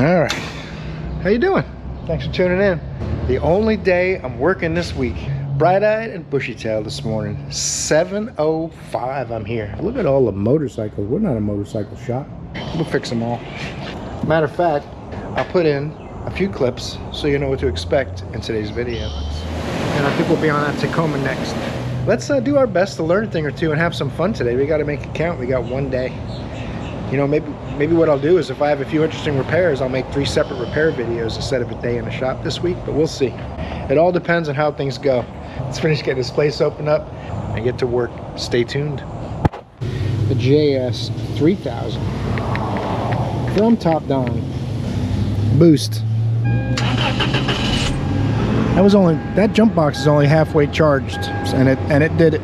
All right, how you doing? Thanks for tuning in. The only day I'm working this week. Bright-eyed and bushy-tailed this morning. 7:05 I'm here. Look at all the motorcycles. We're not a motorcycle shop. We'll fix them all. Matter of fact, I'll put in a few clips so you know what to expect in today's video. And I think we'll be on that Tacoma next. Let's do our best to learn a thing or two and have some fun today. We got to make it count. We got one day. You know, maybe what I'll do is if I have a few interesting repairs, I'll make 3 separate repair videos instead of a day in the shop this week, but we'll see. It all depends on how things go. Let's finish getting this place opened up and get to work. Stay tuned. The JS 3000 from Top Don. Boost. That jump box is only halfway charged, and it did it.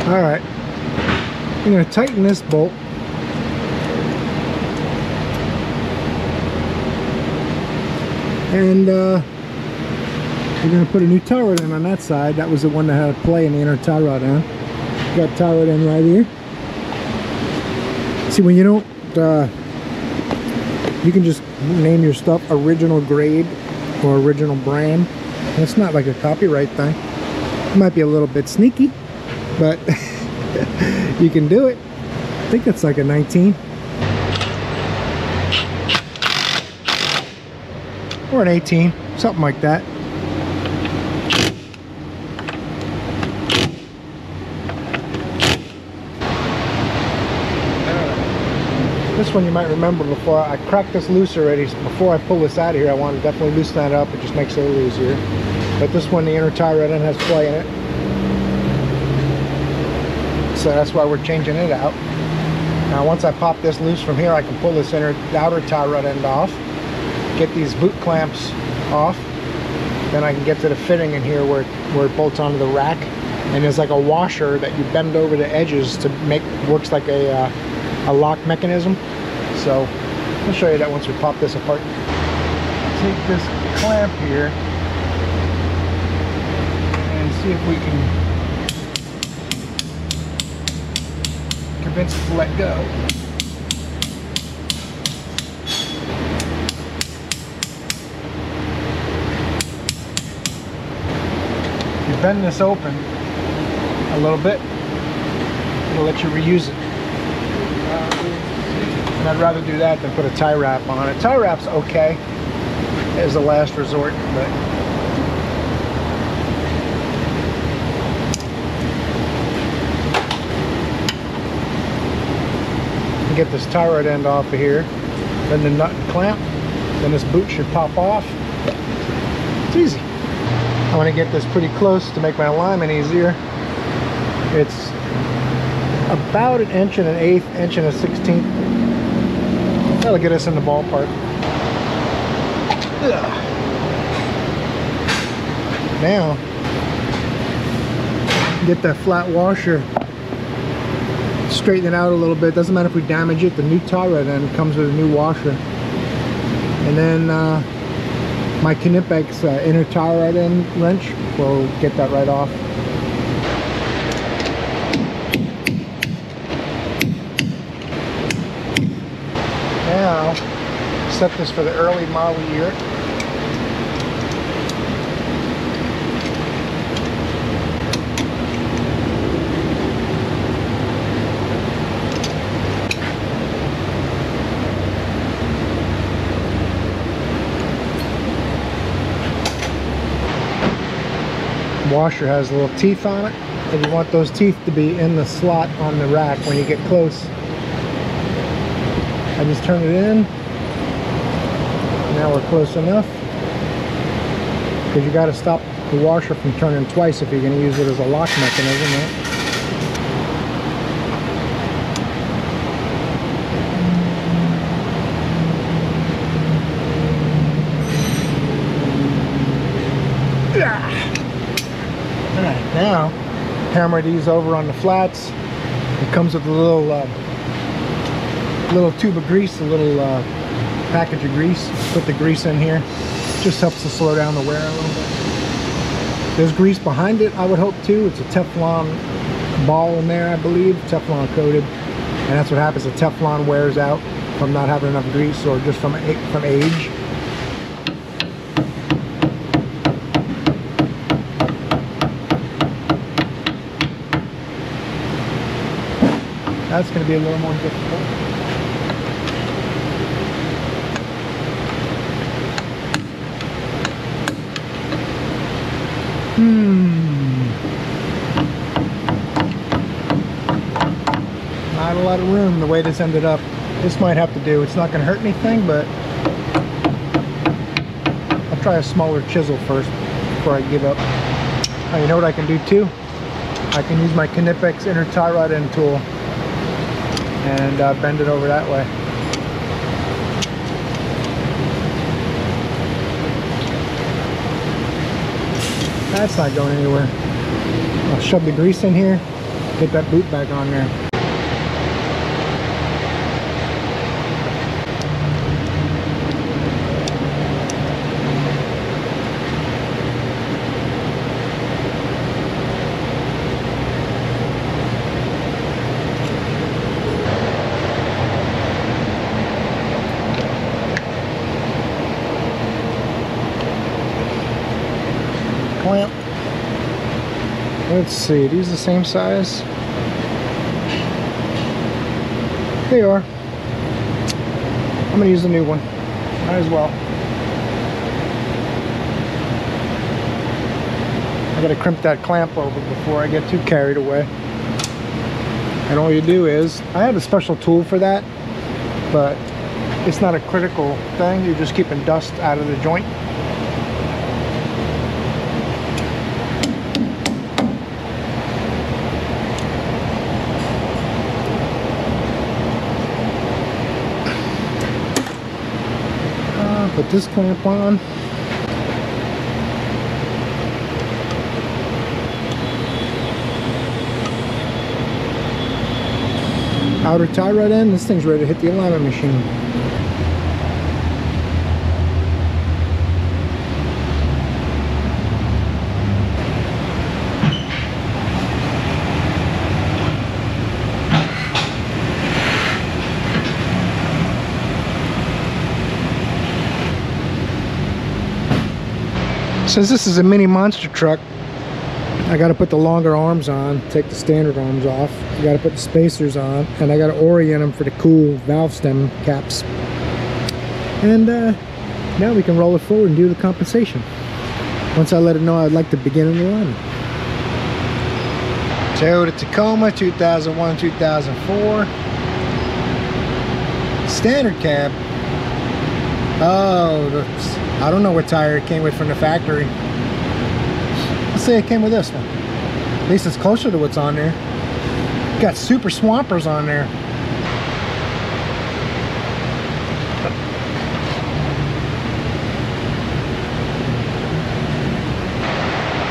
All right, I'm going to tighten this bolt. And we're going to put a new tie rod in on that side. That was the one that had a play in the inner tie rod end. Got tie rod in right here. See, when you don't, you can just name your stuff original grade or original brand. And it's not like a copyright thing. It might be a little bit sneaky, but you can do it. I think it's like a 19 or an 18, something like that. This one you might remember before I cracked this loose already. Before I pull this out of here, I want to definitely loosen that up. It just makes it a little easier. But this one, the inner tie rod end has play in it. So that's why we're changing it out. Now once I pop this loose from here, I can pull this outer tie rod end off, get these boot clamps off, then I can get to the fitting in here where it bolts onto the rack, and there's like a washer that you bend over the edges to works like a lock mechanism. So I'll show you that once we pop this apart. Take this clamp here and see if we can convince it to let go. You bend this open a little bit, it'll let you reuse it. And I'd rather do that than put a tie wrap on it. Tie wrap's okay as a last resort, but get this tie rod end off of here, then the nut and clamp, then this boot should pop off. It's easy. I want to get this pretty close to make my alignment easier. It's about 1 1/8 inch, 1 1/16. That'll get us in the ballpark. Now, get that flat washer, straighten it out a little bit. Doesn't matter if we damage it. The new tie rod end comes with a new washer. And then my Knipex inner tie rod end wrench will get that right off. Now, set this for the early model year. Washer has little teeth on it, and you want those teeth to be in the slot on the rack when you get close. I just turn it in. Now we're close enough, because you got to stop the washer from turning twice if you're going to use it as a lock mechanism, right? Alright, now hammer these over on the flats. It comes with a little tube of grease, a little package of grease. Put the grease in here. Just helps to slow down the wear a little bit. There's grease behind it, I would hope too. It's a Teflon ball in there, I believe, Teflon coated, and that's what happens. The Teflon wears out from not having enough grease or just from age. That's going to be a little more difficult. Not a lot of room the way this ended up. This might have to do. It's not going to hurt anything, but I'll try a smaller chisel first before I give up. Oh, you know what I can do too? I can use my Knipex inner tie rod end tool and bend it over that way. That's not going anywhere. I'll shove the grease in here, get that boot back on there. Clamp. Let's see, these the same size? They are. I'm gonna use the new one. Might as well. I gotta crimp that clamp over before I get too carried away. And all you do is, I have a special tool for that, but it's not a critical thing. You're just keeping dust out of the joint. Put this clamp on. Outer tie rod end. This thing's ready to hit the alignment machine. Since this is a mini monster truck, I got to put the longer arms on, take the standard arms off. I got to put the spacers on, and I got to orient them for the cool valve stem caps. And now we can roll it forward and do the compensation. Once I let it know I'd like to begin an alignment. Toyota Tacoma 2001-2004. Standard cab. Oh, I don't know what tire it came with from the factory. Let's say it came with this one. At least it's closer to what's on there. Got super swampers on there.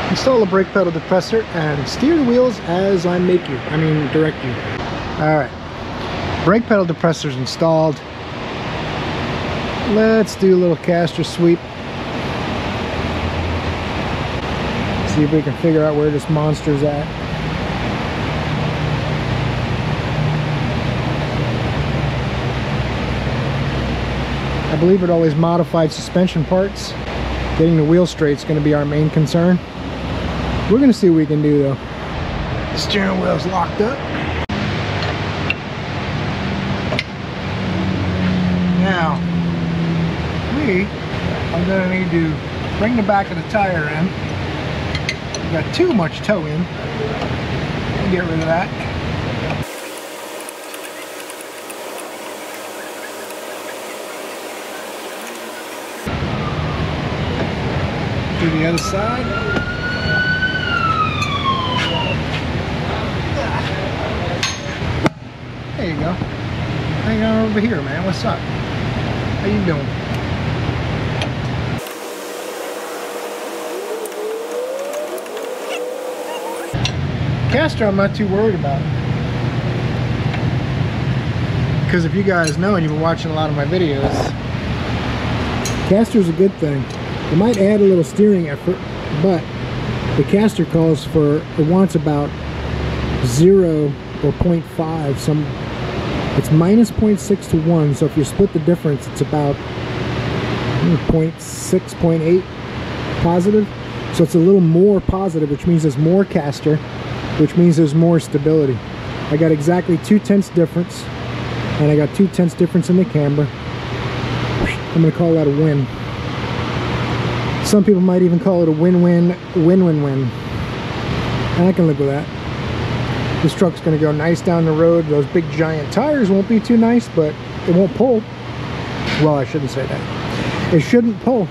Install a brake pedal depressor and steer the wheels as I direct you. Alright. Brake pedal depressor's installed. Let's do a little caster sweep. See if we can figure out where this monster's at. I believe it always modified suspension parts. Getting the wheel straight is going to be our main concern. We're going to see what we can do though. The steering wheel's locked up. Now, I'm going to need to bring the back of the tire in. Got too much toe in. Get rid of that. Do the other side. There you go. Hang on over here, man. What's up? How you doing? Caster I'm not too worried about, because if you guys know and you've been watching a lot of my videos, caster's a good thing. It might add a little steering effort, but the caster calls for, it wants about 0 or 0.5. It's minus 0.6 to 1. So if you split the difference, it's about 0.6, 0.8 positive. So it's a little more positive, which means there's more caster, which means there's more stability. I got exactly 2/10 difference, and I got 2/10 difference in the camber. I'm going to call that a win. Some people might even call it a win-win, win-win-win. And I can live with that. This truck's going to go nice down the road. Those big giant tires won't be too nice, but it won't pull. Well, I shouldn't say that. It shouldn't pull.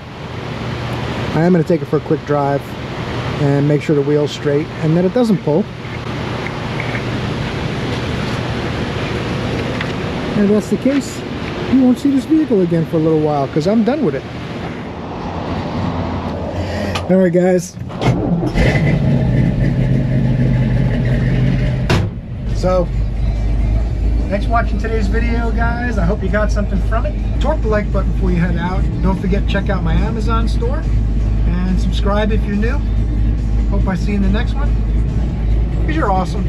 I am going to take it for a quick drive and make sure the wheel's straight and that it doesn't pull. And if that's the case, you won't see this vehicle again for a little while because I'm done with it. Alright guys. So, thanks for watching today's video, guys. I hope you got something from it. Torque the like button before you head out. Don't forget to check out my Amazon store. And subscribe if you're new. Hope I see you in the next one. Because you're awesome.